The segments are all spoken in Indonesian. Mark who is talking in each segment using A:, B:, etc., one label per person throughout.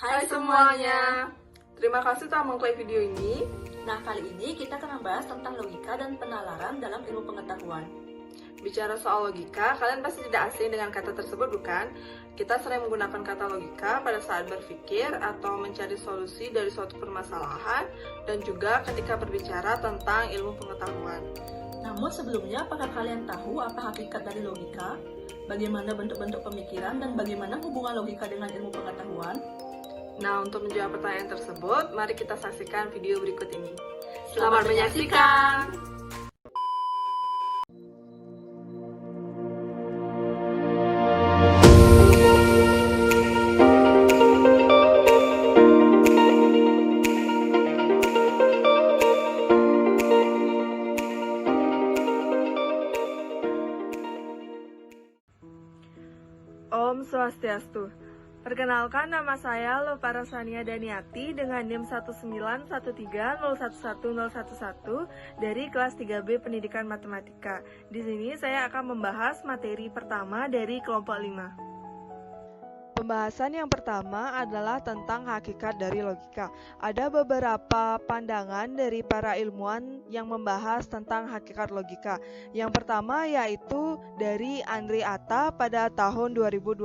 A: Hai semuanya, terima kasih telah mengklik video ini.
B: Nah, kali ini kita akan membahas tentang logika dan penalaran dalam ilmu pengetahuan.
A: Bicara soal logika, kalian pasti tidak asing dengan kata tersebut, bukan? Kita sering menggunakan kata logika pada saat berpikir atau mencari solusi dari suatu permasalahan, dan juga ketika berbicara tentang ilmu pengetahuan.
B: Namun sebelumnya, apakah kalian tahu apa hakikat dari logika? Bagaimana bentuk-bentuk pemikiran dan bagaimana hubungan logika dengan ilmu pengetahuan?
A: Nah, untuk menjawab pertanyaan tersebut, mari kita saksikan video berikut ini. Selamat menyaksikan! Om Swastiastu. Perkenalkan, nama saya Loparasania Daniati dengan NIM 19130111011 dari kelas 3B Pendidikan Matematika. Di sini saya akan membahas materi pertama dari kelompok 5. Pembahasan yang pertama adalah tentang hakikat dari logika. Ada beberapa pandangan dari para ilmuwan yang membahas tentang hakikat logika. Yang pertama yaitu dari Andri Atta pada tahun 2012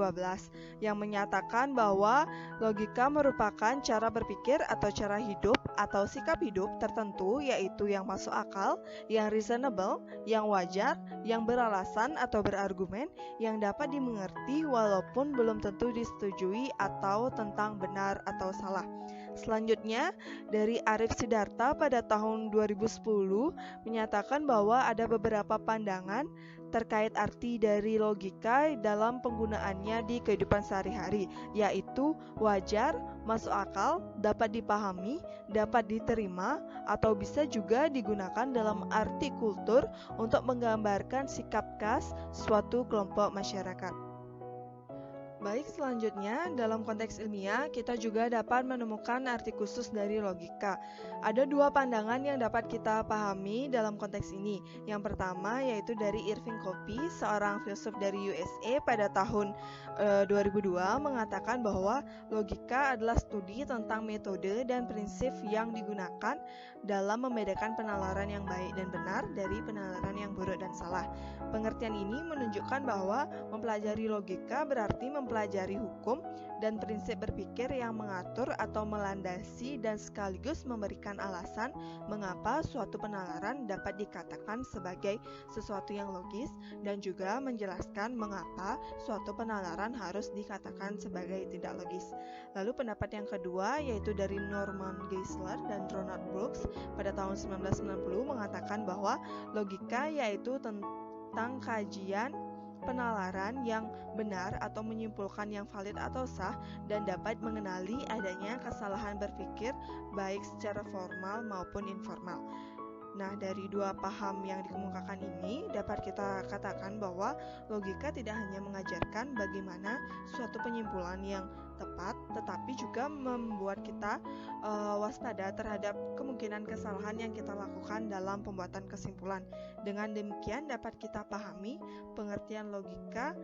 A: yang menyatakan bahwa logika merupakan cara berpikir atau cara hidup atau sikap hidup tertentu, yaitu yang masuk akal, yang reasonable, yang wajar, yang beralasan atau berargumen, yang dapat dimengerti walaupun belum tentu disetujui atau tentang benar atau salah. Selanjutnya, dari Arif Sidarta pada tahun 2010 menyatakan bahwa ada beberapa pandangan terkait arti dari logika dalam penggunaannya di kehidupan sehari-hari, yaitu wajar, masuk akal, dapat dipahami, dapat diterima, atau bisa juga digunakan dalam arti kultur untuk menggambarkan sikap khas suatu kelompok masyarakat. Baik, selanjutnya dalam konteks ilmiah kita juga dapat menemukan arti khusus dari logika. Ada dua pandangan yang dapat kita pahami dalam konteks ini. Yang pertama yaitu dari Irving Copy, seorang filsuf dari USA pada tahun 2002 mengatakan bahwa logika adalah studi tentang metode dan prinsip yang digunakan dalam membedakan penalaran yang baik dan benar dari penalaran yang buruk dan salah. Pengertian ini menunjukkan bahwa mempelajari logika berarti mempelajari hukum dan prinsip berpikir yang mengatur atau melandasi dan sekaligus memberikan alasan mengapa suatu penalaran dapat dikatakan sebagai sesuatu yang logis dan juga menjelaskan mengapa suatu penalaran harus dikatakan sebagai tidak logis. Lalu pendapat yang kedua yaitu dari Norman Geisler dan Ronald Brooks pada tahun 1990 mengatakan bahwa logika yaitu tentang kajian penalaran yang benar atau menyimpulkan yang valid atau sah dan dapat mengenali adanya kesalahan berpikir baik secara formal maupun informal. Nah, dari dua paham yang dikemukakan ini dapat kita katakan bahwa logika tidak hanya mengajarkan bagaimana suatu penyimpulan yang tepat, tetapi juga membuat kita waspada terhadap kemungkinan kesalahan yang kita lakukan dalam pembuatan kesimpulan. Dengan demikian dapat kita pahami pengertian logika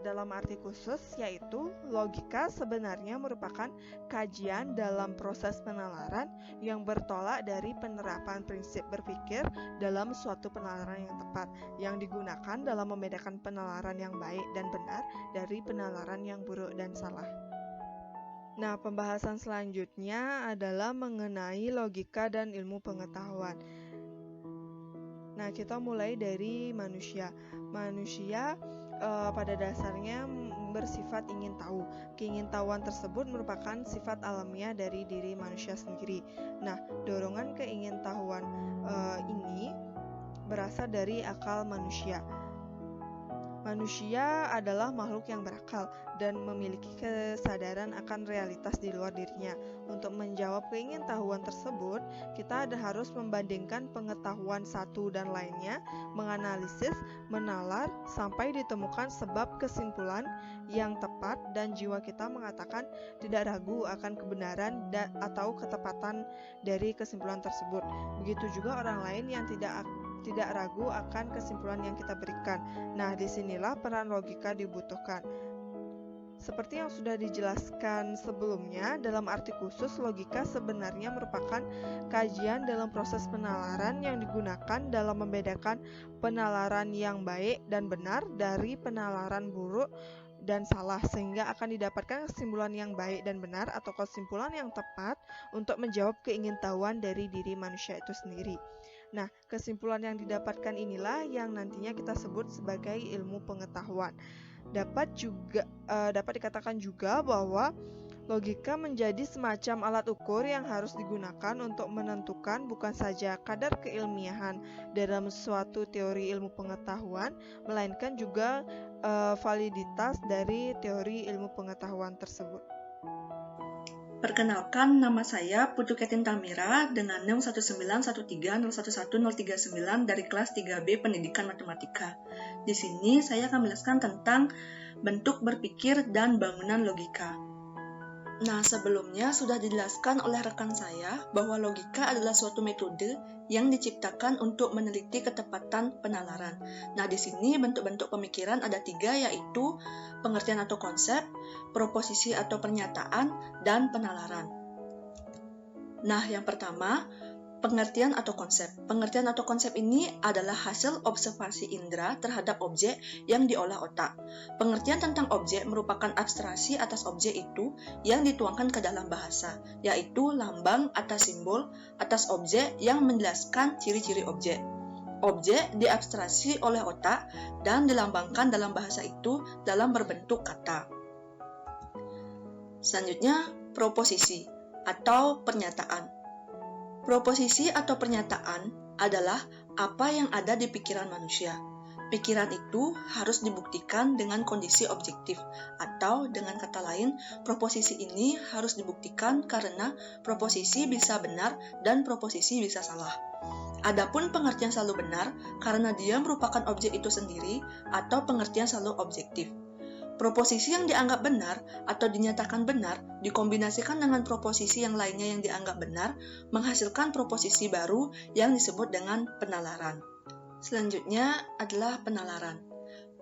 A: dalam arti khusus, yaitu logika sebenarnya merupakan kajian dalam proses penalaran yang bertolak dari penerapan prinsip berpikir dalam suatu penalaran yang tepat, yang digunakan dalam membedakan penalaran yang baik dan benar dari penalaran yang buruk dan salah. Nah, pembahasan selanjutnya adalah mengenai logika dan ilmu pengetahuan. Nah, kita mulai dari manusia. Manusia pada dasarnya bersifat ingin tahu. Keingintahuan tersebut merupakan sifat alamiah dari diri manusia sendiri. Nah, dorongan keingintahuan ini berasal dari akal manusia. Manusia adalah makhluk yang berakal dan memiliki kesadaran akan realitas di luar dirinya. Untuk menjawab keingintahuan tersebut, kita harus membandingkan pengetahuan satu dan lainnya, menganalisis, menalar, sampai ditemukan sebab kesimpulan yang tepat dan jiwa kita mengatakan tidak ragu akan kebenaran atau ketepatan dari kesimpulan tersebut. Begitu juga orang lain yang tidak ragu akan kesimpulan yang kita berikan. Nah, disinilah peran logika dibutuhkan. Seperti yang sudah dijelaskan sebelumnya, dalam arti khusus, logika sebenarnya merupakan kajian dalam proses penalaran yang digunakan dalam membedakan penalaran yang baik dan benar dari penalaran buruk dan salah, sehingga akan didapatkan kesimpulan yang baik dan benar atau kesimpulan yang tepat untuk menjawab keingintahuan dari diri manusia itu sendiri. Nah, kesimpulan yang didapatkan inilah yang nantinya kita sebut sebagai ilmu pengetahuan. Dapat dikatakan juga bahwa logika menjadi semacam alat ukur yang harus digunakan untuk menentukan bukan saja kadar keilmiahan dalam suatu teori ilmu pengetahuan, melainkan juga validitas dari teori ilmu pengetahuan tersebut.
B: Perkenalkan, nama saya Putu Ketin Tamira dengan NEM 19130110039 dari kelas 3B Pendidikan Matematika. Di sini saya akan menjelaskan tentang bentuk berpikir dan bangunan logika. Nah, sebelumnya sudah dijelaskan oleh rekan saya bahwa logika adalah suatu metode yang diciptakan untuk meneliti ketepatan penalaran. Nah, di sini bentuk-bentuk pemikiran ada 3, yaitu pengertian atau konsep, proposisi atau pernyataan, dan penalaran. Nah, yang pertama, pengertian atau konsep. Pengertian atau konsep ini adalah hasil observasi indera terhadap objek yang diolah otak. Pengertian tentang objek merupakan abstraksi atas objek itu yang dituangkan ke dalam bahasa, yaitu lambang atau simbol atas objek yang menjelaskan ciri-ciri objek. Objek diabstraksi oleh otak dan dilambangkan dalam bahasa itu dalam berbentuk kata. Selanjutnya, proposisi atau pernyataan. Proposisi atau pernyataan adalah apa yang ada di pikiran manusia. Pikiran itu harus dibuktikan dengan kondisi objektif, atau dengan kata lain, proposisi ini harus dibuktikan karena proposisi bisa benar dan proposisi bisa salah. Adapun pengertian selalu benar karena dia merupakan objek itu sendiri, atau pengertian selalu objektif. Proposisi yang dianggap benar atau dinyatakan benar dikombinasikan dengan proposisi yang lainnya yang dianggap benar, menghasilkan proposisi baru yang disebut dengan penalaran. Selanjutnya adalah penalaran.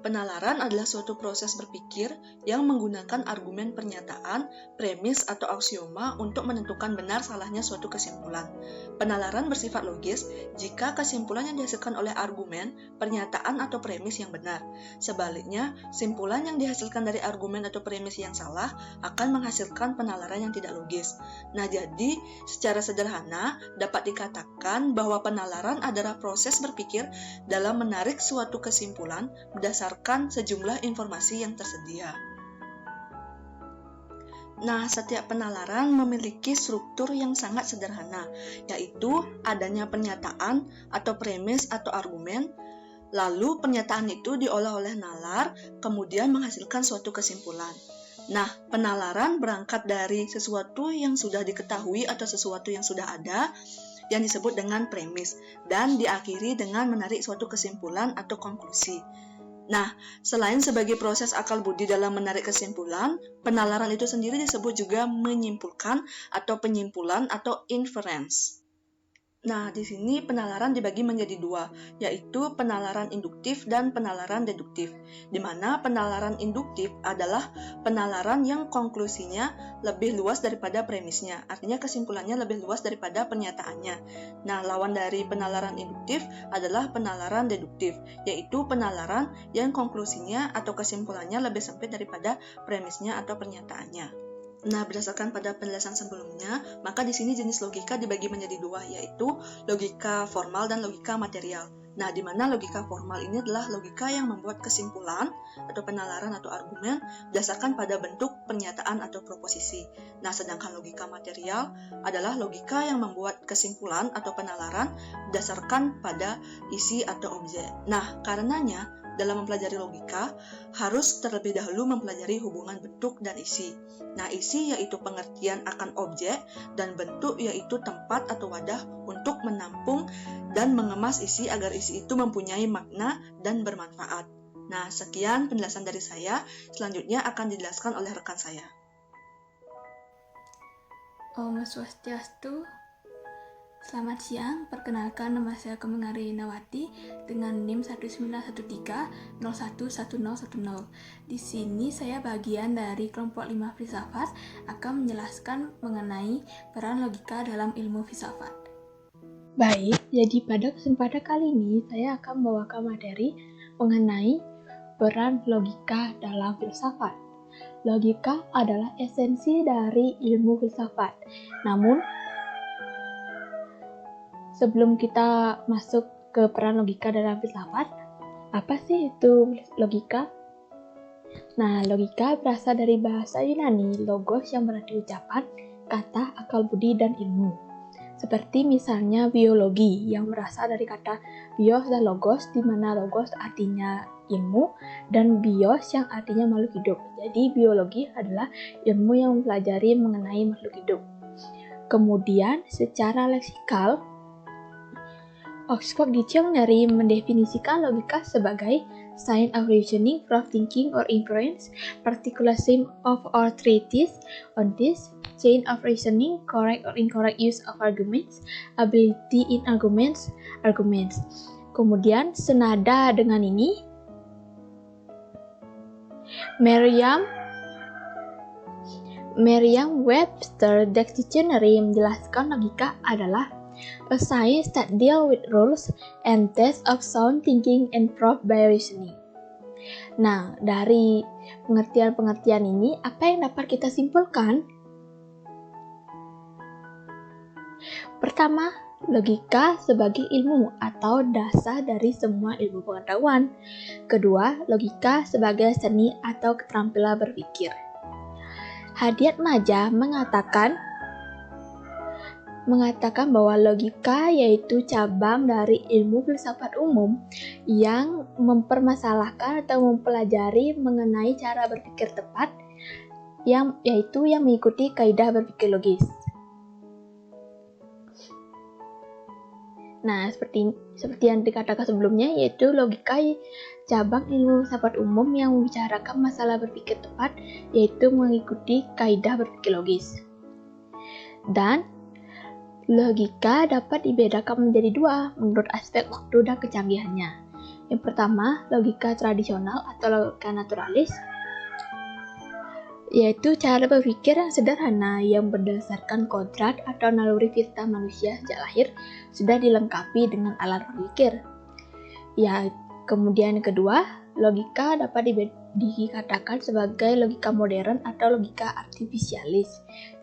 B: Penalaran adalah suatu proses berpikir yang menggunakan argumen pernyataan, premis, atau aksioma untuk menentukan benar salahnya suatu kesimpulan. Penalaran bersifat logis jika kesimpulan yang dihasilkan oleh argumen, pernyataan, atau premis yang benar. Sebaliknya, simpulan yang dihasilkan dari argumen atau premis yang salah akan menghasilkan penalaran yang tidak logis. Nah, jadi secara sederhana dapat dikatakan bahwa penalaran adalah proses berpikir dalam menarik suatu kesimpulan berdasarkan sejumlah informasi yang tersedia. Nah, setiap penalaran memiliki struktur yang sangat sederhana, yaitu adanya pernyataan atau premis atau argumen, lalu pernyataan itu diolah oleh nalar, kemudian menghasilkan suatu kesimpulan. Nah, penalaran berangkat dari sesuatu yang sudah diketahui atau sesuatu yang sudah ada, yang disebut dengan premis, dan diakhiri dengan menarik suatu kesimpulan atau konklusi. Nah, selain sebagai proses akal budi dalam menarik kesimpulan, penalaran itu sendiri disebut juga menyimpulkan atau penyimpulan atau inference. Nah, di sini penalaran dibagi menjadi 2, yaitu penalaran induktif dan penalaran deduktif, di mana penalaran induktif adalah penalaran yang konklusinya lebih luas daripada premisnya, artinya kesimpulannya lebih luas daripada pernyataannya. Nah, lawan dari penalaran induktif adalah penalaran deduktif, yaitu penalaran yang konklusinya atau kesimpulannya lebih sempit daripada premisnya atau pernyataannya. Nah, berdasarkan pada penjelasan sebelumnya, maka di sini jenis logika dibagi menjadi 2, yaitu logika formal dan logika material. Nah, di mana logika formal ini adalah logika yang membuat kesimpulan atau penalaran atau argumen berdasarkan pada bentuk pernyataan atau proposisi. Nah, sedangkan logika material adalah logika yang membuat kesimpulan atau penalaran berdasarkan pada isi atau objek. Nah, karenanya dalam mempelajari logika, harus terlebih dahulu mempelajari hubungan bentuk dan isi. Nah, isi yaitu pengertian akan objek, dan bentuk yaitu tempat atau wadah untuk menampung dan mengemas isi agar isi itu mempunyai makna dan bermanfaat. Nah, sekian penjelasan dari saya. Selanjutnya akan dijelaskan oleh rekan saya.
C: Om Swastiastu. Selamat siang, perkenalkan nama saya Kemengari Nawati dengan NIM 1913011010. Di sini saya bagian dari kelompok 5 filsafat akan menjelaskan mengenai peran logika dalam ilmu filsafat.
D: Baik, jadi pada kesempatan kali ini saya akan membawakan materi mengenai peran logika dalam filsafat. Logika adalah esensi dari ilmu filsafat. Namun, sebelum kita masuk ke peran logika dalam filsafat, apa sih itu logika? Nah, logika berasal dari bahasa Yunani, logos yang berarti ucapan, kata, akal budi, dan ilmu. Seperti misalnya biologi yang berasal dari kata bios dan logos, di mana logos artinya ilmu dan bios yang artinya makhluk hidup. Jadi biologi adalah ilmu yang mempelajari mengenai makhluk hidup. Kemudian secara leksikal, Oxford Dictionary mendefinisikan logika sebagai science of reasoning from thinking or inference, particular theme of our treatise on this, chain of reasoning, correct or incorrect use of arguments, ability in arguments. Kemudian senada dengan ini, Merriam-Webster Dictionary menjelaskan logika adalah a science that deals with rules and tests of sound thinking and proved by reasoning. Nah, dari pengertian-pengertian ini, apa yang dapat kita simpulkan? Pertama, logika sebagai ilmu atau dasar dari semua ilmu pengetahuan. Kedua, logika sebagai seni atau keterampilan berpikir. Hadiat Maja mengatakan bahwa logika yaitu cabang dari ilmu filsafat umum yang mempermasalahkan atau mempelajari mengenai cara berpikir tepat, yaitu yang mengikuti kaidah berpikir logis. Nah, seperti yang dikatakan sebelumnya, yaitu logika cabang ilmu filsafat umum yang membicarakan masalah berpikir tepat, yaitu mengikuti kaidah berpikir logis. Dan logika dapat dibedakan menjadi dua menurut aspek waktu dan kecanggihannya. Yang pertama, logika tradisional atau logika naturalis, yaitu cara berpikir yang sederhana yang berdasarkan kodrat atau naluri fitrah manusia sejak lahir sudah dilengkapi dengan alat berpikir. Ya, kemudian yang kedua, logika dapat dikatakan sebagai logika modern atau logika artifisialis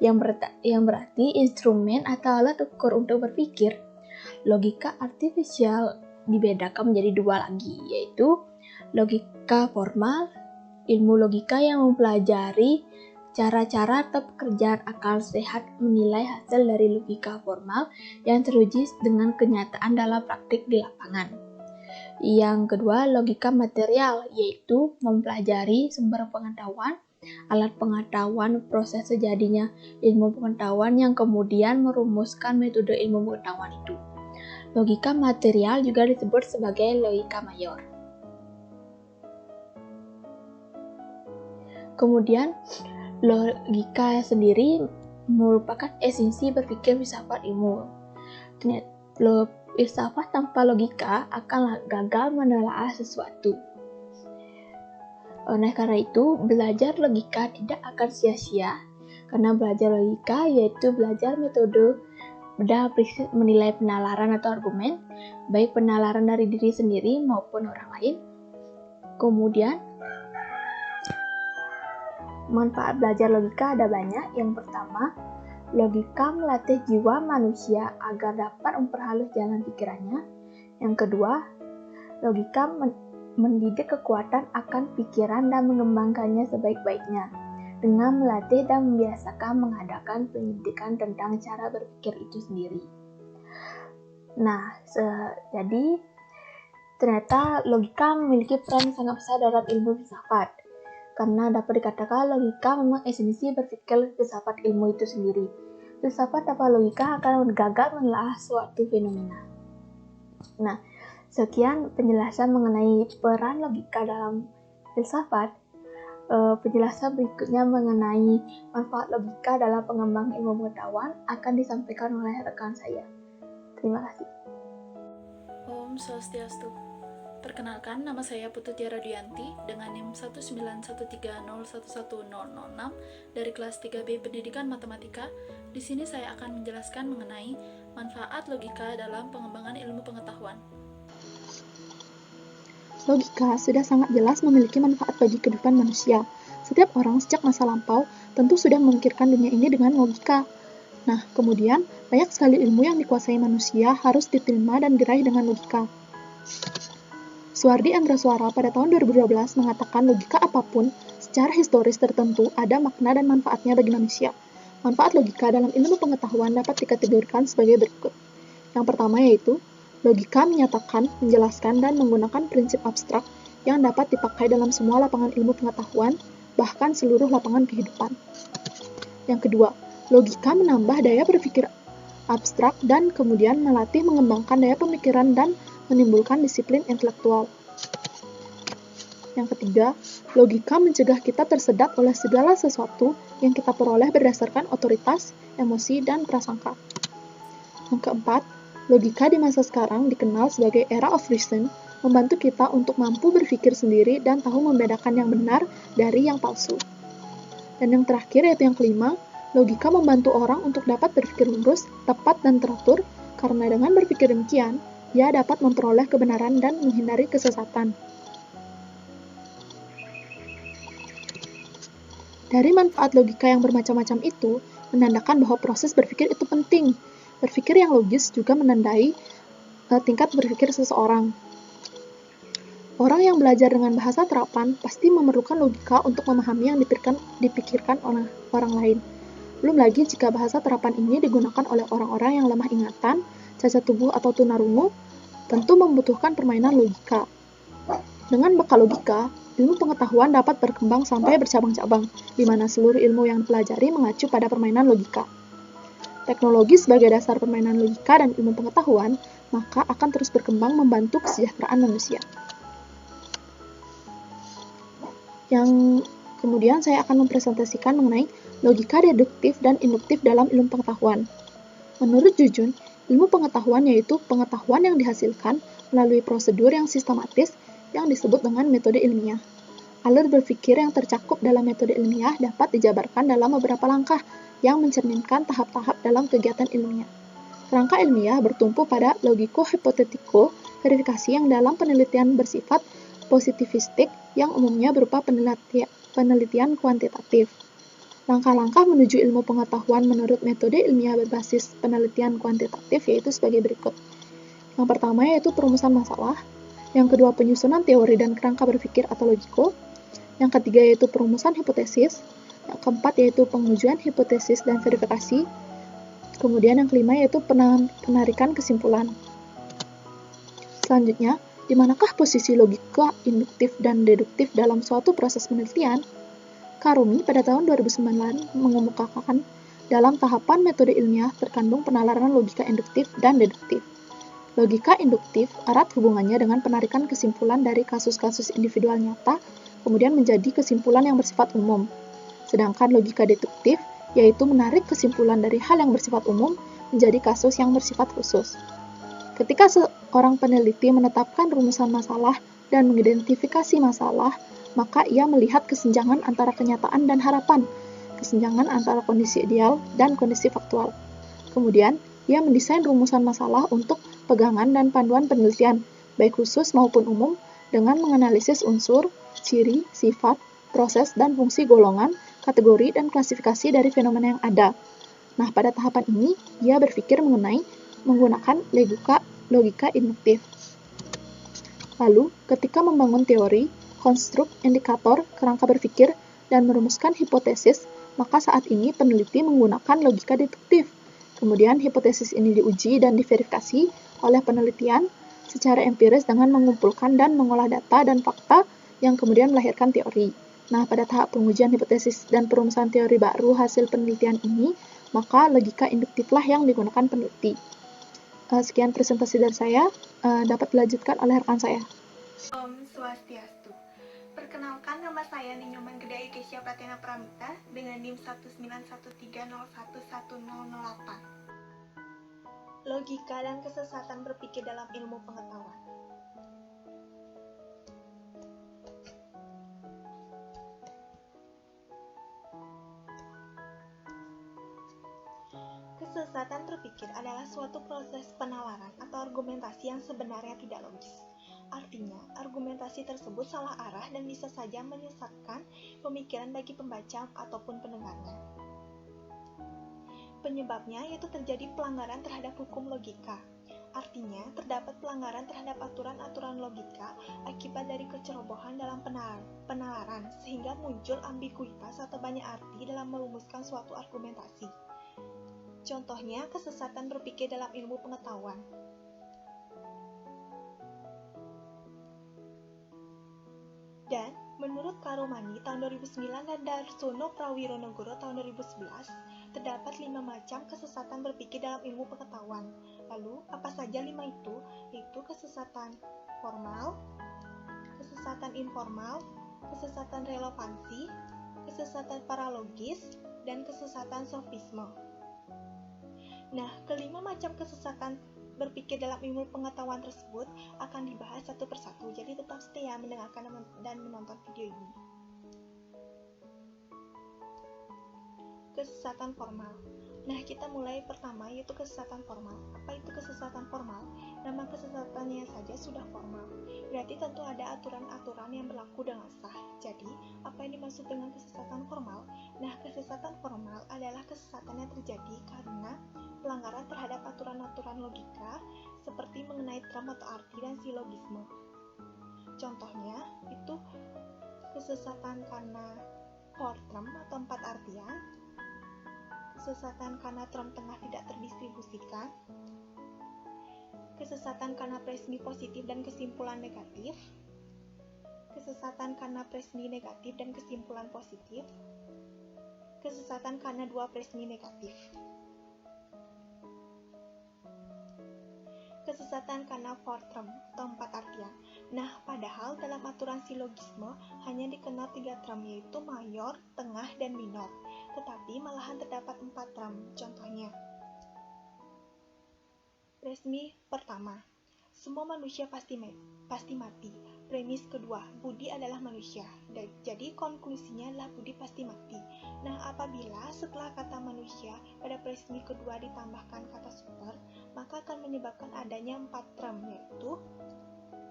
D: yang berarti instrumen atau alat ukur untuk berpikir. Logika artifisial dibedakan menjadi dua lagi, yaitu logika formal, ilmu logika yang mempelajari cara-cara atau pekerjaan akal sehat menilai hasil dari logika formal yang teruji dengan kenyataan dalam praktik di lapangan. Yang kedua, logika material, yaitu mempelajari sumber pengetahuan, alat pengetahuan, proses sejadinya ilmu pengetahuan yang kemudian merumuskan metode ilmu pengetahuan itu. Logika material juga disebut sebagai logika mayor. Kemudian, logika sendiri merupakan esensi berpikir filsafat ilmu. Filsafat tanpa logika akan gagal menelaah sesuatu. Oleh karena itu, belajar logika tidak akan sia-sia, karena belajar logika yaitu belajar metode dan prinsip menilai penalaran atau argumen, baik penalaran dari diri sendiri maupun orang lain. Kemudian, manfaat belajar logika ada banyak. Yang pertama, logika melatih jiwa manusia agar dapat memperhalus jalan pikirannya. Yang kedua, logika mendidik kekuatan akan pikiran dan mengembangkannya sebaik-baiknya dengan melatih dan membiasakan mengadakan pendidikan tentang cara berpikir itu sendiri. Nah, jadi ternyata logika memiliki peran sangat besar dalam ilmu filsafat. Karena dapat dikatakan logika memang esensi berpikir filsafat ilmu itu sendiri. Filsafat tanpa logika akan gagal menelaah suatu fenomena. Nah, sekian penjelasan mengenai peran logika dalam filsafat. Penjelasan berikutnya mengenai manfaat logika dalam pengembangan ilmu pengetahuan akan disampaikan oleh rekan saya. Terima kasih.
E: Om Swastiastu. Perkenalkan, nama saya Putu Tiara Duyanti dengan NIM 19130111006 dari kelas 3B Pendidikan Matematika. Di sini saya akan menjelaskan mengenai manfaat logika dalam pengembangan ilmu pengetahuan.
F: Logika sudah sangat jelas memiliki manfaat bagi kehidupan manusia. Setiap orang sejak masa lampau tentu sudah memikirkan dunia ini dengan logika. Nah, kemudian banyak sekali ilmu yang dikuasai manusia harus diterima dan diraih dengan logika. Suwardi Andraswara pada tahun 2012 mengatakan logika apapun secara historis tertentu ada makna dan manfaatnya bagi manusia. Manfaat logika dalam ilmu pengetahuan dapat dikategorikan sebagai berikut. Yang pertama yaitu, logika menyatakan, menjelaskan, dan menggunakan prinsip abstrak yang dapat dipakai dalam semua lapangan ilmu pengetahuan, bahkan seluruh lapangan kehidupan. Yang kedua, logika menambah daya berpikir abstrak dan kemudian melatih mengembangkan daya pemikiran dan menimbulkan disiplin intelektual. Yang ketiga, logika mencegah kita tersedat oleh segala sesuatu yang kita peroleh berdasarkan otoritas, emosi, dan prasangka. Yang keempat, logika di masa sekarang dikenal sebagai era of reason, membantu kita untuk mampu berpikir sendiri dan tahu membedakan yang benar dari yang palsu. Dan yang terakhir yaitu yang kelima, logika membantu orang untuk dapat berpikir lurus, tepat, dan teratur, karena dengan berpikir demikian, ia dapat memperoleh kebenaran dan menghindari kesesatan. Dari manfaat logika yang bermacam-macam itu, menandakan bahwa proses berpikir itu penting. Berpikir yang logis juga menandai tingkat berpikir seseorang. Orang yang belajar dengan bahasa terapan pasti memerlukan logika untuk memahami yang dipikirkan oleh orang lain. Belum lagi jika bahasa terapan ini digunakan oleh orang-orang yang lemah ingatan, cacat tubuh atau tunarungu, tentu membutuhkan permainan logika. Dengan bekal logika, ilmu pengetahuan dapat berkembang sampai bercabang-cabang, di mana seluruh ilmu yang dipelajari mengacu pada permainan logika. Teknologi sebagai dasar permainan logika dan ilmu pengetahuan, maka akan terus berkembang membantu kesejahteraan manusia. Yang kemudian saya akan mempresentasikan mengenai logika deduktif dan induktif dalam ilmu pengetahuan. Menurut Jujun, ilmu pengetahuan yaitu pengetahuan yang dihasilkan melalui prosedur yang sistematis yang disebut dengan metode ilmiah. Alur berpikir yang tercakup dalam metode ilmiah dapat dijabarkan dalam beberapa langkah yang mencerminkan tahap-tahap dalam kegiatan ilmiah. Kerangka ilmiah bertumpu pada logiko-hipotetiko verifikasi yang dalam penelitian bersifat positivistik yang umumnya berupa penelitian kuantitatif. Langkah-langkah menuju ilmu pengetahuan menurut metode ilmiah berbasis penelitian kuantitatif yaitu sebagai berikut. Yang pertama yaitu perumusan masalah, yang kedua penyusunan teori dan kerangka berpikir atau logiko, yang ketiga yaitu perumusan hipotesis, yang keempat yaitu pengujian hipotesis dan verifikasi, kemudian yang kelima yaitu penarikan kesimpulan. Selanjutnya, di manakah posisi logika induktif dan deduktif dalam suatu proses penelitian? Karumi pada tahun 2009 mengemukakan dalam tahapan metode ilmiah terkandung penalaran logika induktif dan deduktif. Logika induktif erat hubungannya dengan penarikan kesimpulan dari kasus-kasus individual nyata, kemudian menjadi kesimpulan yang bersifat umum. Sedangkan logika deduktif yaitu menarik kesimpulan dari hal yang bersifat umum menjadi kasus yang bersifat khusus. Ketika seorang peneliti menetapkan rumusan masalah dan mengidentifikasi masalah, maka ia melihat kesenjangan antara kenyataan dan harapan, kesenjangan antara kondisi ideal dan kondisi faktual. Kemudian, ia mendesain rumusan masalah untuk pegangan dan panduan penelitian, baik khusus maupun umum, dengan menganalisis unsur, ciri, sifat, proses, dan fungsi golongan, kategori, dan klasifikasi dari fenomena yang ada. Nah, pada tahapan ini, ia berpikir menggunakan logika induktif. Lalu, ketika membangun teori, konstruk, indikator, kerangka berpikir, dan merumuskan hipotesis, maka saat ini peneliti menggunakan logika deduktif. Kemudian hipotesis ini diuji dan diverifikasi oleh penelitian secara empiris dengan mengumpulkan dan mengolah data dan fakta yang kemudian melahirkan teori. Nah, pada tahap pengujian hipotesis dan perumusan teori baru hasil penelitian ini, maka logika induktiflah yang digunakan peneliti. Sekian presentasi dari saya, dapat dilanjutkan oleh rekan saya.
G: Om Swastiastu. Perkenalkan, nama saya Ninyoman Gede Aikesia Pratena Pramita dengan NIM 19130111008. Logika dan kesesatan berpikir dalam ilmu pengetahuan. Kesesatan berpikir adalah suatu proses penalaran atau argumentasi yang sebenarnya tidak logis. Artinya, argumentasi tersebut salah arah dan bisa saja menyesatkan pemikiran bagi pembaca ataupun pendengarnya. Penyebabnya yaitu terjadi pelanggaran terhadap hukum logika. Artinya, terdapat pelanggaran terhadap aturan-aturan logika akibat dari kecerobohan dalam penalaran, sehingga muncul ambiguitas atau banyak arti dalam merumuskan suatu argumentasi. Contohnya, kesesatan berpikir dalam ilmu pengetahuan. Dan, menurut Karomani tahun 2009 dan Darsono Prawironegoro tahun 2011, terdapat 5 macam kesesatan berpikir dalam ilmu pengetahuan. Lalu, apa saja 5 itu? Yaitu kesesatan formal, kesesatan informal, kesesatan relevansi, kesesatan paralogis, dan kesesatan sofisme. Nah, kelima macam kesesatan berpikir dalam ilmu pengetahuan tersebut akan dibahas satu persatu, jadi tetap stay ya mendengarkan dan menonton video ini. Kesesatan formal. Nah, kita mulai pertama yaitu kesesatan formal. Apa itu kesesatan formal? Nama kesesatannya saja sudah formal. Berarti tentu ada aturan-aturan yang berlaku dengan sah. Jadi, apa yang dimaksud dengan kesesatan formal? Nah, kesesatan formal adalah kesesatan yang terjadi karena pelanggaran terhadap aturan-aturan logika seperti mengenai term atau arti dan silogisme. Contohnya, itu kesesatan karena core term atau 4 artian, kesesatan karena term tengah tidak terdistribusikan, kesesatan karena presmi positif dan kesimpulan negatif, kesesatan karena presmi negatif dan kesimpulan positif, kesesatan karena dua presmi negatif, kesesatan karena four term atau 4 artian. Nah, padahal dalam aturan silogisme hanya dikenal 3 term, yaitu mayor, tengah, dan minor. Tetapi malahan terdapat 4 term. Contohnya, presmi pertama, semua manusia pasti mati. Premis kedua, Budi adalah manusia. Jadi konklusinya adalah Budi pasti mati. Nah, apabila setelah kata manusia pada presmi kedua ditambahkan kata super, maka akan menyebabkan adanya 4 term, yaitu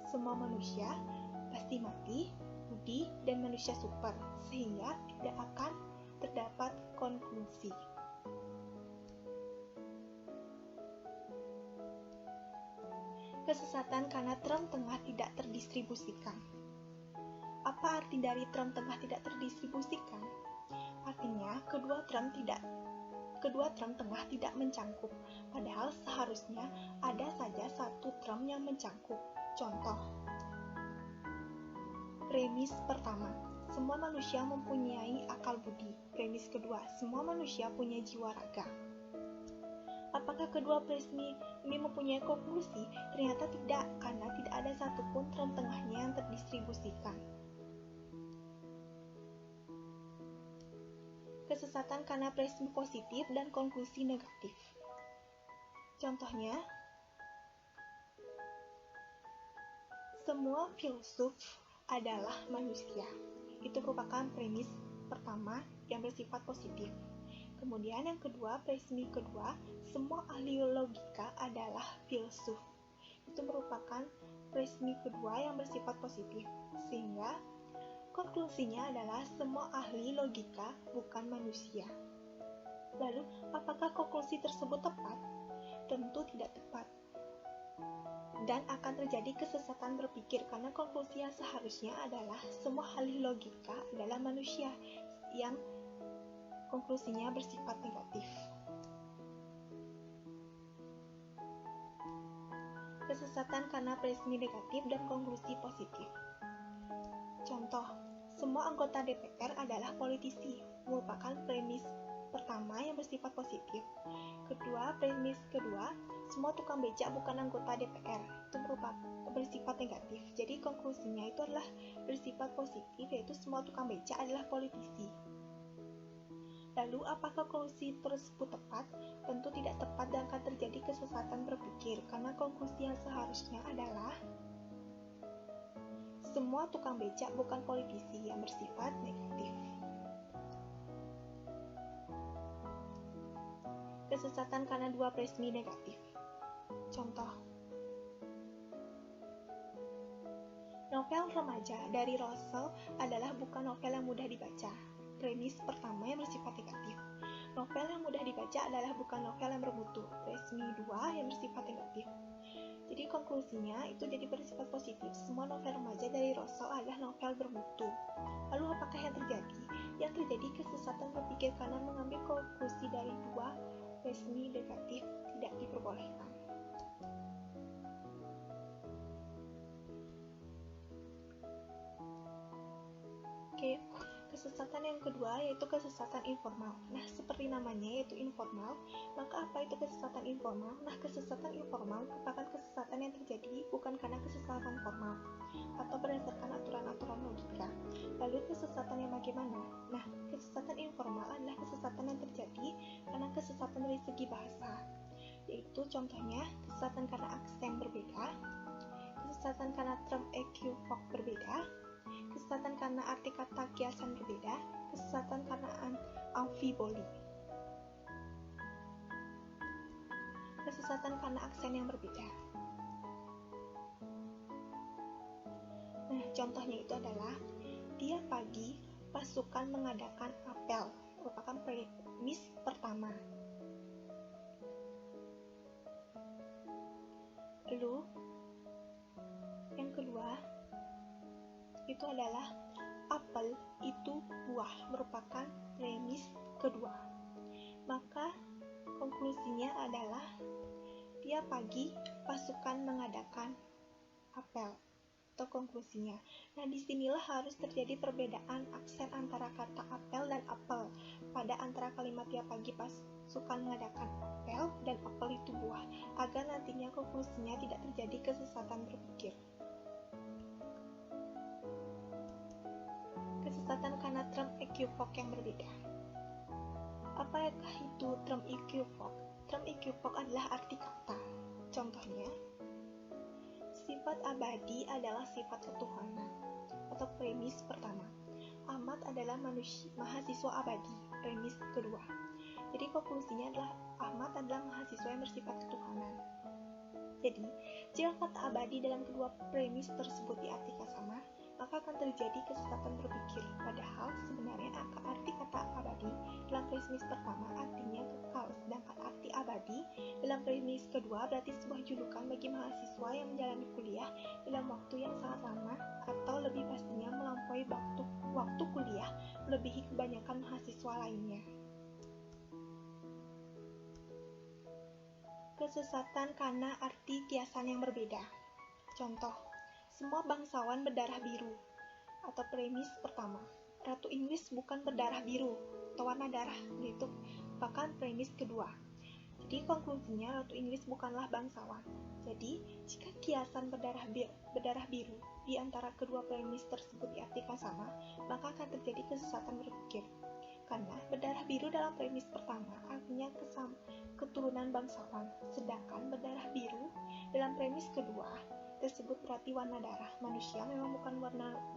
G: semua manusia pasti mati, Budi, dan manusia super, sehingga tidak akan terdapat konklusi. Kesesatan karena term tengah tidak terdistribusikan. Apa arti dari term tengah tidak terdistribusikan? Artinya, kedua term tengah tidak mencangkup, padahal seharusnya ada saja satu term yang mencangkup. Contoh, premis pertama, semua manusia mempunyai akal budi. Premis kedua, semua manusia punya jiwa raga. Apakah kedua presmi ini mempunyai konklusi? Ternyata tidak, karena tidak ada satupun term tengahnya yang terdistribusikan. Kesesatan karena presmi positif dan konklusi negatif. Contohnya, semua filsuf adalah manusia. Itu merupakan premis pertama yang bersifat positif. Kemudian yang kedua, presmi kedua, semua ahli logika adalah filsuf. Itu merupakan presmi kedua yang bersifat positif. Sehingga konklusinya adalah semua ahli logika bukan manusia. Lalu, apakah konklusi tersebut tepat? Tentu tidak tepat. Dan akan terjadi kesesatan berpikir karena konklusi yang seharusnya adalah semua ahli logika adalah manusia, yang konklusinya bersifat negatif. Kesesatan karena presmi negatif dan konklusi positif. Contoh, semua anggota DPR adalah politisi, merupakan premis pertama yang bersifat positif. Kedua, premis kedua, semua tukang becak bukan anggota DPR, itu merupakan bersifat negatif. Jadi konklusinya itu adalah bersifat positif, yaitu semua tukang becak adalah politisi. Lalu, apakah konklusi tersebut tepat? Tentu tidak tepat dan akan terjadi kesesatan berpikir, karena konklusi yang seharusnya adalah semua tukang becak bukan politisi yang bersifat negatif. Kesesatan karena dua presmi negatif. Contoh, novel remaja dari Russell adalah bukan novel yang mudah dibaca. Premis pertama yang bersifat negatif. Novel yang mudah dibaca adalah bukan novel yang bermutu. Presmi 2 yang bersifat negatif. Jadi konklusinya itu jadi bersifat positif. Semua novel remaja dari Russell adalah novel bermutu. Lalu apakah yang terjadi? Yang terjadi kesesatan berpikir karena mengambil konklusi dari dua presmi negatif tidak diperbolehkan. Oke, kesesatan yang kedua yaitu kesesatan informal. Nah, seperti namanya yaitu informal, maka apa itu kesesatan informal? Nah, kesesatan informal merupakan kesesatan yang terjadi bukan karena kesesatan formal atau berdasarkan aturan-aturan logika. Lalu kesesatan yang bagaimana? Nah, kesesatan informal adalah kesesatan yang terjadi karena kesesatan dari segi bahasa, yaitu contohnya kesesatan karena aksen berbeda, kesesatan karena term equivoque berbeda, kesesatan karena arti kata kiasan berbeda, kesesatan karena amfiboli, kesesatan karena aksen yang berbeda. Nah, contohnya itu adalah tiap pagi pasukan mengadakan apel, merupakan premis pertama. Lalu, yang kedua itu adalah apel itu buah, merupakan premis kedua. Maka konklusinya adalah tiap pagi pasukan mengadakan apel atau konklusinya. Nah, disinilah harus terjadi perbedaan aksen antara kata apel dan apel pada antara kalimat tiap pagi pasukan mengadakan apel dan apel itu buah, agar nantinya konklusinya tidak terjadi kesesatan berpikir. Kesesatan karena term equivoque yang berbeda. Apakah itu term equivoque? Term equivoque adalah arti kata. Contohnya, sifat abadi adalah sifat ketuhanan atau premis pertama. Ahmad adalah mahasiswa abadi, premis kedua. Jadi konklusinya adalah Ahmad adalah mahasiswa yang bersifat ketuhanan. Jadi, jika kata abadi dalam kedua premis tersebut diartikan sama, maka akan terjadi kesesatan berpikir. Padahal sebenarnya arti kata abadi dalam premis pertama artinya kekal, sedangkan arti abadi dalam premis kedua berarti sebuah julukan bagi mahasiswa yang menjalani kuliah dalam waktu yang sangat lama, atau lebih pastinya melampaui waktu kuliah melebihi kebanyakan mahasiswa lainnya. Kesesatan karena arti kiasan yang berbeda. Contoh, semua bangsawan berdarah biru atau premis pertama. Ratu Inggris bukan berdarah biru atau warna darah, itu bahkan premis kedua. Jadi konklusinya Ratu Inggris bukanlah bangsawan. Jadi jika kiasan berdarah biru di antara kedua premis tersebut diartikan sama, maka akan terjadi kesesatan berpikir. Karena berdarah biru dalam premis pertama artinya keturunan bangsawan, sedangkan berdarah biru dalam premis kedua tersebut berarti warna darah manusia memang bukan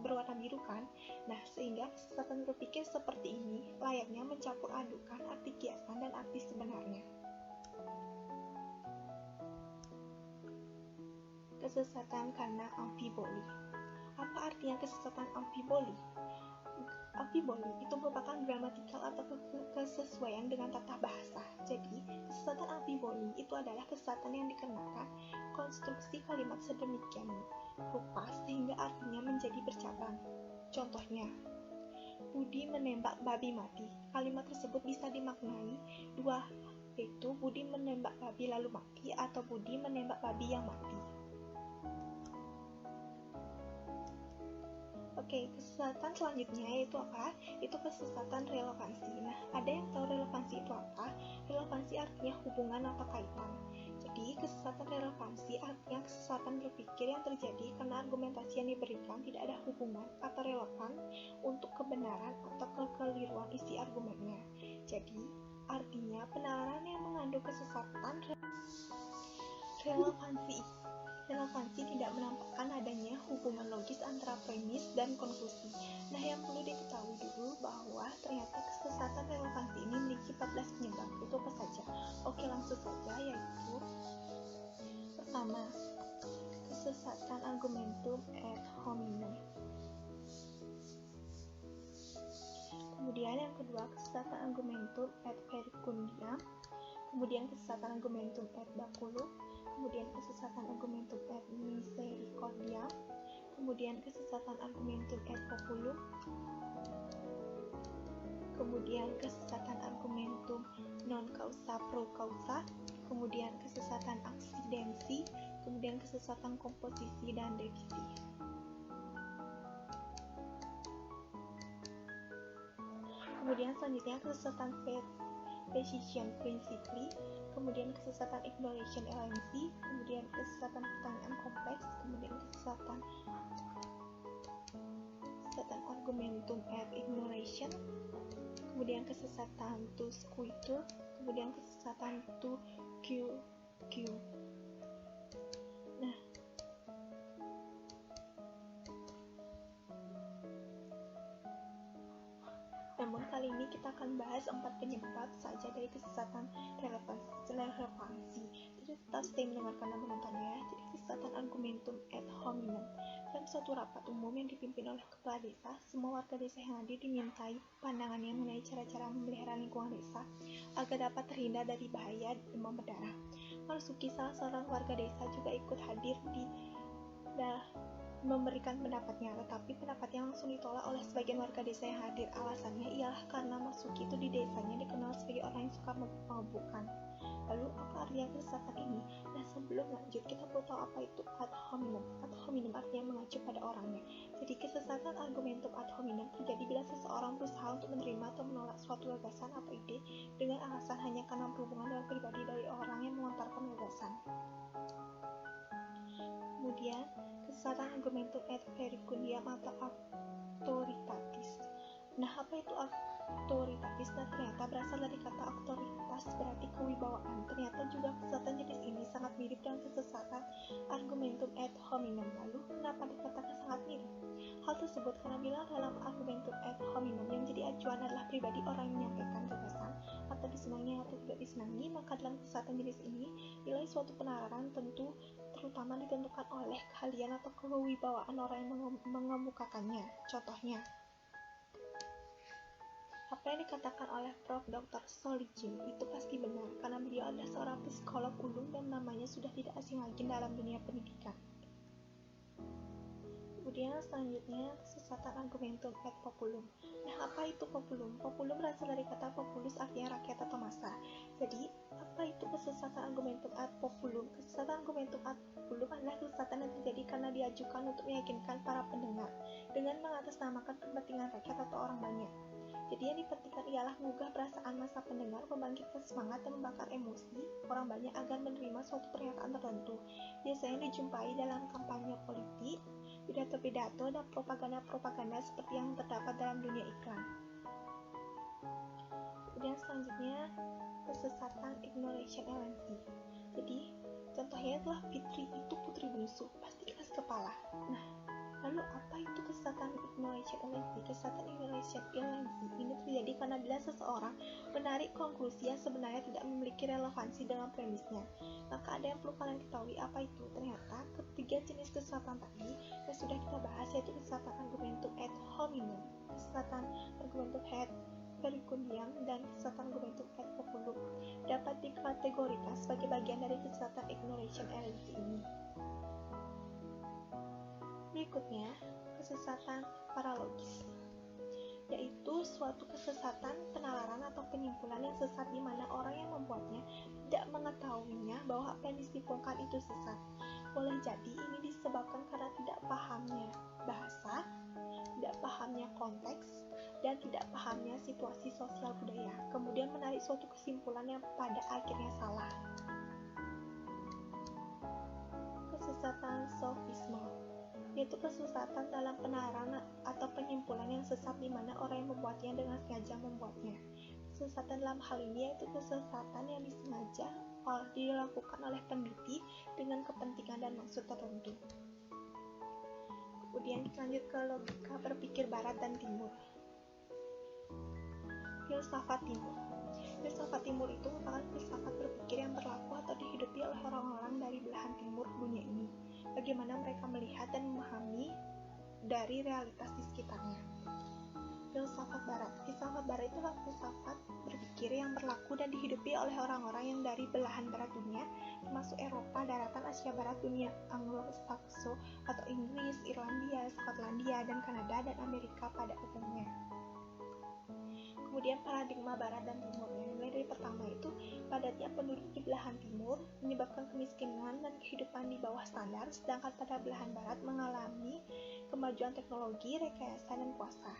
G: berwarna biru kan? Nah, sehingga kesesatan berpikir seperti ini layaknya mencampur adukan arti kiasan dan arti sebenarnya. Kesesatan karena amfiboli. Apa artinya kesesatan amfiboli? Amfiboli itu merupakan gramatikal atau kesesuaian dengan tata bahasa. Jadi, kesesatan amfiboli itu adalah kesesatan yang dikarenakan konstruksi kalimat sedemikian rupa sehingga artinya menjadi bercabang. Contohnya, Budi menembak babi mati. Kalimat tersebut bisa dimaknai dua, yaitu Budi menembak babi lalu mati atau Budi menembak babi yang mati. Oke, kesesatan selanjutnya yaitu apa? Itu kesesatan relevansi. Nah, ada yang tahu relevansi itu apa? Relevansi artinya hubungan atau kaitan. Jadi, kesesatan relevansi artinya kesesatan berpikir yang terjadi karena argumentasi yang diberikan tidak ada hubungan atau relevan untuk kebenaran atau kekeliruan isi argumennya. Jadi, artinya penalaran yang mengandung kesesatan Relevansi tidak menampakkan adanya hubungan logis antara premis dan konklusi. Nah, yang perlu diketahui dulu bahwa ternyata kesesatan relevansi ini memiliki 14 penyebab. Itu apa saja? Oke, langsung saja, yaitu pertama, kesesatan argumentum ad hominem. Kemudian yang kedua, kesesatan argumentum ad verecundiam. Kemudian kesesatan argumentum ad baculum. Kemudian kesesatan argumentum ad misericordiam, kemudian kesesatan argumentum ad populum, kemudian kesesatan argumentum non causa pro causa, kemudian kesesatan aksidensi, kemudian kesesatan komposisi dan devisi. Kemudian selanjutnya kesesatan precision principally, kemudian kesesatan ignoration elensi, kemudian kesesatan pertanyaan kompleks, kemudian kesesatan argumentum ad ignoration, kemudian kesesatan to squitter, kemudian kesesatan to QQ. Nah, namun kali ini kita akan bahas 4 penyebab saja dari kesesatan relevansi. Jadi tetap stay mendengarkan dan menonton ya. Jadi kesesatan argumentum ad hominem. Dalam suatu rapat umum yang dipimpin oleh kepala desa, semua warga desa yang hadir dimintai pandangannya mengenai cara-cara memelihara lingkungan desa agar dapat terhindar dari bahaya demam berdarah. Marsuki, salah seorang warga desa, juga ikut hadir memberikan pendapatnya, tetapi pendapatnya langsung ditolak oleh sebagian warga desa yang hadir. Alasannya ialah karena Marsuki itu di desanya dikenal sebagai orang yang suka mengebukan. Lalu apa artinya kesesatan ini? Nah, sebelum lanjut kita perlu tahu apa itu ad hominem. Ad hominem artinya mengacu pada orangnya. Jadi kesesatan argumentum ad hominem terjadi bila seseorang berusaha untuk menerima atau menolak suatu gagasan atau ide dengan alasan hanya karena berhubungan dengan pribadi dari orang yang melontarkan gagasan. Kemudian kesesatan argumentum ad verecundiam atau autoritatis. Nah, apa itu autoritatis? Nah, ternyata berasal dari kata autoritas, berarti kewibawaan. Ternyata juga kesesatan jenis ini sangat mirip dengan kesesatan argumentum ad hominem. Lalu, kenapa dikatakan sangat mirip? Hal tersebut karena bila dalam argumentum ad hominem yang menjadi acuan adalah pribadi orang yang menyampaikan gagasan, atau disenangi atau tidak disenangi, maka dalam kesesatan jenis ini nilai suatu penalaran terutama ditentukan oleh keahlian atau kewibawaan orang yang mengemukakannya. Contohnya, apa yang dikatakan oleh Prof. Dr. Solicin itu pasti benar, karena beliau adalah seorang psikolog ulung dan namanya sudah tidak asing lagi dalam dunia pendidikan. Kemudian selanjutnya kesesatan argumentum ad populum. Nah, apa itu populum? Populum berasal dari kata populus, artinya rakyat atau massa. Jadi, apa itu kesesatan argumentum ad populum? Kesesatan argumentum ad populum adalah kesesatan yang terjadi karena diajukan untuk meyakinkan para pendengar dengan mengatasnamakan kepentingan rakyat atau orang banyak. Jadi yang dipentingkan ialah menggugah perasaan massa pendengar, membangkitkan semangat dan membakar emosi orang banyak agar menerima suatu pernyataan tertentu. Biasanya dijumpai dalam kampanye politik, pidato-pidato, dan propaganda-propaganda seperti yang terdapat dalam dunia iklan. Kemudian selanjutnya kesesatan ignoration elensi. Jadi contohnya adalah Fitri itu putri bungsu, pasti keras kepala. Nah, lalu apa itu kesesatan ignoration elensi? Kesesatan ignoration elensi ini terjadi karena bila seseorang menarik konklusi yang sebenarnya tidak memiliki relevansi dengan premisnya. Maka ada yang perlu kalian ketahui apa itu. Ternyata ketiga jenis kesesatan tadi yang sudah kita bahas, yaitu kesesatan argumentum ad hominem, kesesatan argumentum ad verecundiam, dan kesesatan argumentum ad populum dapat dikategorikan sebagai bagian dari kesesatan ignoration elensi ini. Berikutnya, kesesatan paralogis, yaitu suatu kesesatan penalaran atau penyimpulan yang sesat di mana orang yang membuatnya tidak mengetahuinya bahwa apa yang disimpulkan itu sesat. Boleh jadi ini disebabkan karena tidak pahamnya bahasa, tidak pahamnya konteks, dan tidak pahamnya situasi sosial budaya, kemudian menarik suatu kesimpulan yang pada akhirnya salah. Kesesatan sofisme, yaitu kesesatan dalam penalaran atau penyimpulan yang sesat di mana orang yang membuatnya dengan sengaja membuatnya. Kesesatan dalam hal ini yaitu kesesatan yang disengaja dilakukan oleh peneliti dengan kepentingan dan maksud tertentu. Kemudian kita lanjut ke logika berpikir barat dan timur. Filsafat timur. Filsafat timur itu merupakan filsafat berpikir yang berlaku atau dihidupi oleh orang-orang dari belahan timur dunia ini. Bagaimana mereka melihat dan memahami dari realitas di sekitarnya. Filsafat barat. Filsafat barat itu adalah filsafat berpikir yang berlaku dan dihidupi oleh orang-orang yang dari belahan barat dunia, termasuk Eropa, daratan Asia Barat, dunia Anglo-Sakso atau Inggris, Irlandia, Skotlandia, dan Kanada, dan Amerika pada umumnya. Kemudian paradigma barat dan timur. Mulai dari pertama itu, padatnya penduduk di belahan timur menyebabkan kemiskinan dan kehidupan di bawah standar, sedangkan pada belahan barat mengalami kemajuan teknologi, rekayasa, dan kuasa.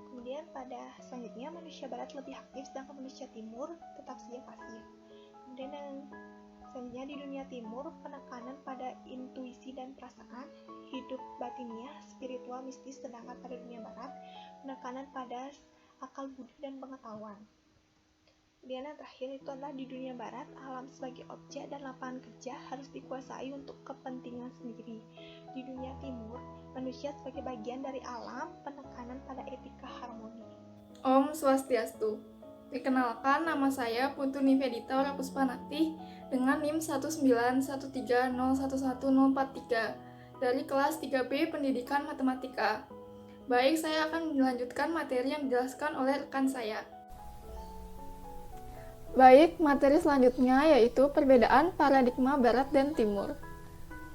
G: Kemudian pada selanjutnya manusia barat lebih aktif, sedangkan manusia timur tetap saja pasif. Kemudian yang selanjutnya di dunia timur, penekanan pada intuisi dan perasaan, hidup batiniah, spiritual, mistis, sedangkan pada dunia barat, penekanan pada akal budi dan pengetahuan. Kemudian yang terakhir itu adalah di dunia barat, alam sebagai objek dan lapangan kerja harus dikuasai untuk kepentingan sendiri. Di dunia timur, manusia sebagai bagian dari alam, penekanan pada etika harmoni.
H: Om Swastiastu. Perkenalkan, nama saya Putu Nivedita Ora Puspanatih dengan NIM 19130111043 dari kelas 3B Pendidikan Matematika. Baik, saya akan melanjutkan materi yang dijelaskan oleh rekan saya. Baik, materi selanjutnya yaitu perbedaan paradigma Barat dan Timur.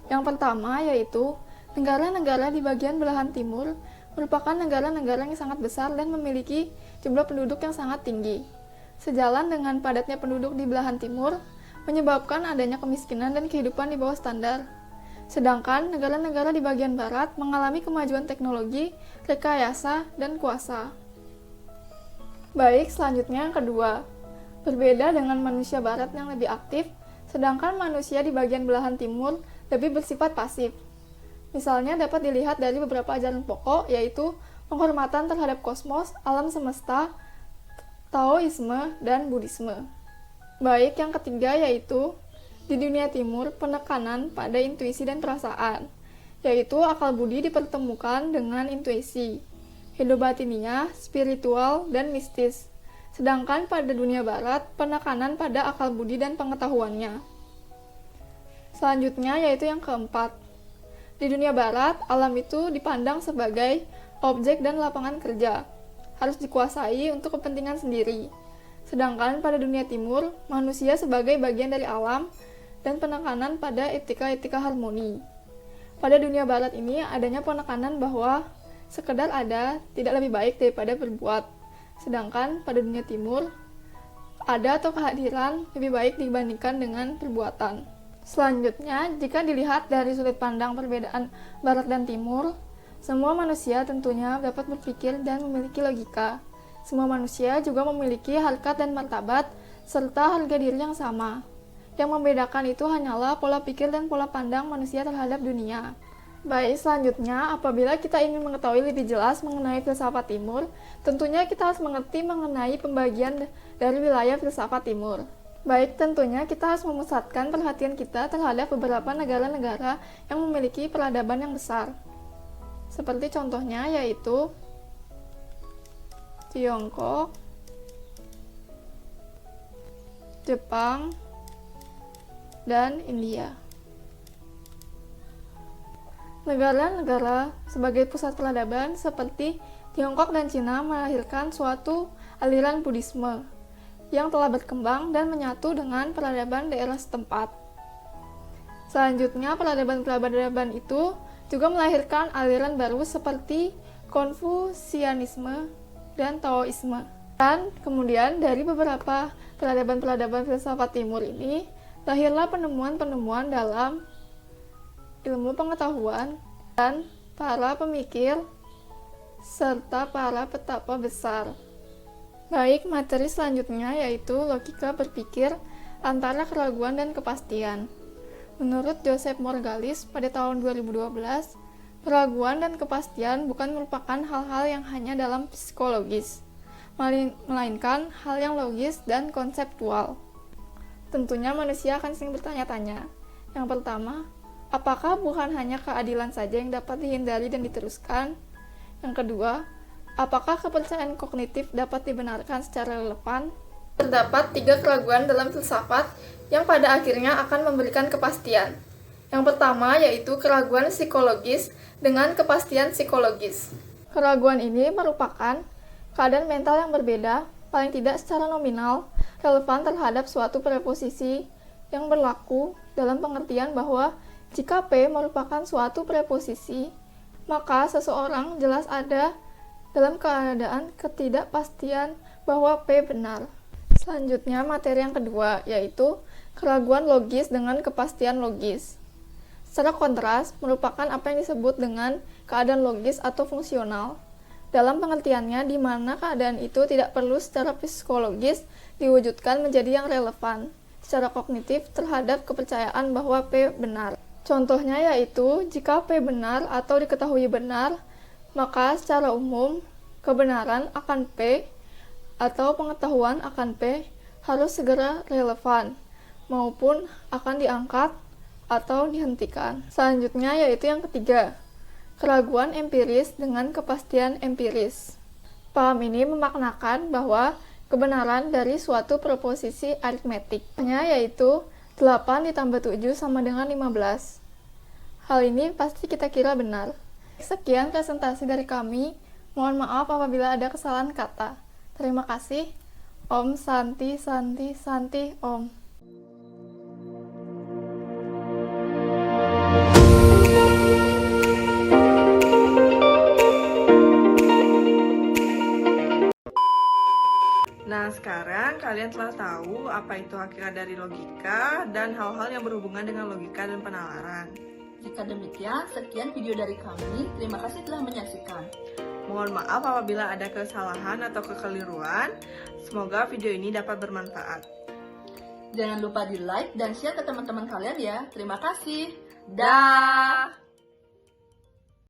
H: Yang pertama yaitu negara-negara di bagian belahan timur merupakan negara-negara yang sangat besar dan memiliki jumlah penduduk yang sangat tinggi. Sejalan dengan padatnya penduduk di belahan timur, menyebabkan adanya kemiskinan dan kehidupan di bawah standar. Sedangkan negara-negara di bagian barat mengalami kemajuan teknologi, rekayasa, dan kuasa. Baik, selanjutnya yang kedua. Berbeda dengan manusia barat yang lebih aktif, sedangkan manusia di bagian belahan timur lebih bersifat pasif. Misalnya dapat dilihat dari beberapa ajaran pokok, yaitu penghormatan terhadap kosmos, alam semesta, Taoisme, dan Buddhisme. Baik, yang ketiga yaitu di dunia timur penekanan pada intuisi dan perasaan, yaitu akal budi dipertemukan dengan intuisi, hidup batiniah, spiritual, dan mistis. Sedangkan pada dunia barat penekanan pada akal budi dan pengetahuannya. Selanjutnya yaitu yang keempat. Di dunia barat, alam itu dipandang sebagai objek dan lapangan kerja, harus dikuasai untuk kepentingan sendiri. Sedangkan pada dunia timur, manusia sebagai bagian dari alam dan penekanan pada etika-etika harmoni. Pada dunia barat ini adanya penekanan bahwa sekedar ada tidak lebih baik daripada berbuat. Sedangkan pada dunia timur, ada atau kehadiran lebih baik dibandingkan dengan perbuatan. Selanjutnya, jika dilihat dari sudut pandang perbedaan barat dan timur, semua manusia tentunya dapat berpikir dan memiliki logika. Semua manusia juga memiliki harkat dan martabat, serta harga diri yang sama. Yang membedakan itu hanyalah pola pikir dan pola pandang manusia terhadap dunia. Baik, selanjutnya, apabila kita ingin mengetahui lebih jelas mengenai filsafat timur, tentunya kita harus mengerti mengenai pembagian dari wilayah filsafat timur. Baik, tentunya kita harus memusatkan perhatian kita terhadap beberapa negara-negara yang memiliki peradaban yang besar. Seperti contohnya yaitu Tiongkok, Jepang, dan India. Negara-negara sebagai pusat peradaban seperti Tiongkok dan Cina melahirkan suatu aliran Buddhisme yang telah berkembang dan menyatu dengan peradaban daerah setempat. Selanjutnya, peradaban-peradaban itu juga melahirkan aliran baru seperti Konfusianisme dan Taoisme. Dan kemudian dari beberapa peradaban-peradaban filsafat timur ini, lahirlah penemuan-penemuan dalam ilmu pengetahuan dan para pemikir serta para petapa besar. Baik, materi selanjutnya yaitu logika berpikir antara keraguan dan kepastian. Menurut Joseph Morgalis pada tahun 2012, keraguan dan kepastian bukan merupakan hal-hal yang hanya dalam psikologis, melainkan hal yang logis dan konseptual. Tentunya manusia akan sering bertanya-tanya. Yang pertama, apakah bukan hanya keadilan saja yang dapat dihindari dan diteruskan? Yang kedua, apakah kepercayaan kognitif dapat dibenarkan secara relevan? Terdapat 3 keraguan dalam filsafat yang pada akhirnya akan memberikan kepastian. Yang pertama yaitu keraguan psikologis dengan kepastian psikologis. Keraguan ini merupakan keadaan mental yang berbeda, paling tidak secara nominal, relevan terhadap suatu preposisi yang berlaku dalam pengertian bahwa jika P merupakan suatu preposisi, maka seseorang jelas ada dalam keadaan ketidakpastian bahwa P benar. Selanjutnya, materi yang kedua, yaitu keraguan logis dengan kepastian logis. Secara kontras, merupakan apa yang disebut dengan keadaan logis atau fungsional. Dalam pengertiannya, di mana keadaan itu tidak perlu secara psikologis diwujudkan menjadi yang relevan secara kognitif terhadap kepercayaan bahwa P benar. Contohnya yaitu, jika P benar atau diketahui benar, maka secara umum, kebenaran akan P atau pengetahuan akan P harus segera relevan, maupun akan diangkat atau dihentikan. Selanjutnya yaitu yang ketiga, keraguan empiris dengan kepastian empiris. Paham ini memaknakan bahwa kebenaran dari suatu proposisi aritmetik, yaitu 8 ditambah 7 sama dengan 15. Hal ini pasti kita kira benar. Sekian presentasi dari kami. Mohon maaf apabila ada kesalahan kata. Terima kasih. Om Santi Santi Santi Om.
A: Nah, sekarang kalian telah tahu apa itu hakikat dari logika dan hal-hal yang berhubungan dengan logika dan penalaran.
B: Jika demikian, sekian video dari kami. Terima kasih telah menyaksikan.
A: Mohon maaf apabila ada kesalahan atau kekeliruan. Semoga video ini dapat bermanfaat.
B: Jangan lupa di like dan share ke teman-teman kalian ya. Terima kasih.
A: Dah.